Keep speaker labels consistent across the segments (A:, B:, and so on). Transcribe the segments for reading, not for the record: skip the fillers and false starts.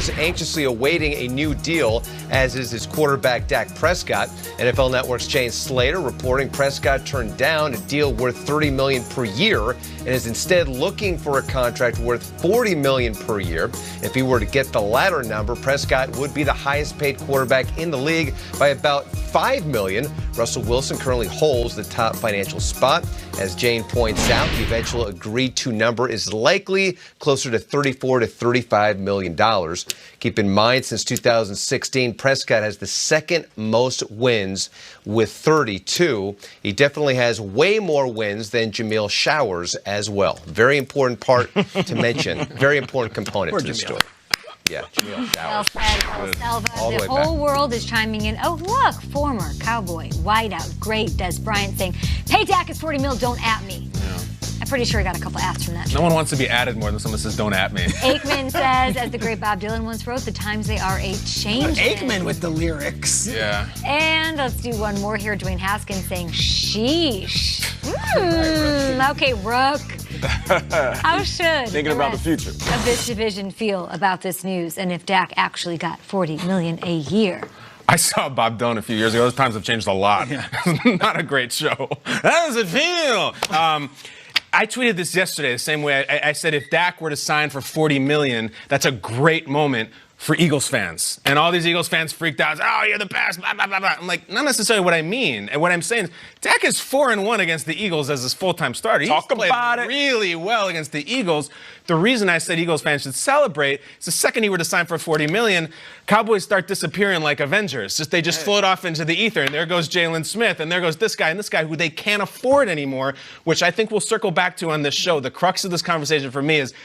A: is anxiously awaiting a new deal, as is his quarterback Dak Prescott. NFL Network's Jane Slater reporting Prescott turned down a deal worth $30 million per year and is instead looking for a contract worth $40 million per year. If he were to get the latter number, Prescott would be the highest paid quarterback in the league by about $5 million. Russell Wilson currently holds the top financial spot. As Jane points out, the eventual agreed-to number is likely closer to $34 to $35 million. Keep in mind, since 2016, Prescott has the second most wins with 32. He definitely has way more wins than Jamil Showers as well. Very important part to mention. Very important component to the story. Yeah, Jamil Showers.
B: Well said, the whole world is chiming in. Oh, look, former Cowboy wideout great Des Bryant saying, "Pay Dak is $40 million, don't at me." Yeah. I'm pretty sure he got a couple asks from that.
C: No one wants to be added more than someone says, "Don't at me."
B: Aikman says, as the great Bob Dylan once wrote, "The times they are a-changin'."
D: Aikman with the lyrics.
C: Yeah.
B: And let's do one more here. Dwayne Haskins saying, "Sheesh." Okay, Rook. How should
E: thinking about the future
B: of this division feel about this news, and if Dak actually got $40 million a year?
C: I saw Bob Dylan a few years ago. Those times have changed a lot. Yeah. Not a great show. How does it feel? I tweeted this yesterday the same way. I said if Dak were to sign for $40 million, that's a great moment for Eagles fans. And all these Eagles fans freaked out. Oh, you're the best, blah, blah, blah, blah. I'm like, not necessarily what I mean. And what I'm saying is, Dak is 4-1 against the Eagles as his full-time starter. He's played really well against the Eagles. The reason I said Eagles fans should celebrate is the second he were to sign for $40 million, Cowboys start disappearing like Avengers. They just float off into the ether, and there goes Jalen Smith, and there goes this guy and this guy who they can't afford anymore, which I think we'll circle back to on this show. The crux of this conversation for me is,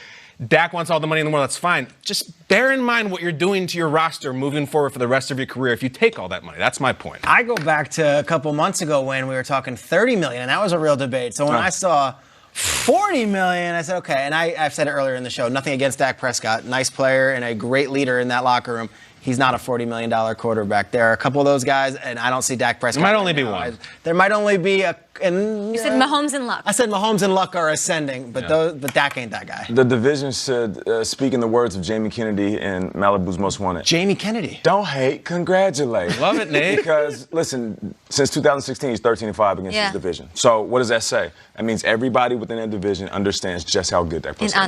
C: Dak wants all the money in the world, that's fine. Just bear in mind what you're doing to your roster moving forward for the rest of your career if you take all that money. That's my point.
D: I go back to a couple months ago when we were talking $30 million, and that was a real debate. So when I saw $40 million, I said, okay. And I've said it earlier in the show, nothing against Dak Prescott. Nice player and a great leader in that locker room. He's not a $40 million quarterback. There are a couple of those guys, and I don't see Dak Prescott.
C: There might only be one.
D: There might only be a...
B: You said Mahomes and Luck.
D: I said Mahomes and Luck are ascending, but but Dak ain't that guy.
E: The division should speak in the words of Jamie Kennedy in Malibu's Most Wanted.
D: Jamie Kennedy.
E: Don't hate, congratulate.
C: Love it, Nate.
E: Because, listen, since 2016, he's 13-5 against his division. So what does that say? That means everybody within that division understands just how good Dak Prescott is.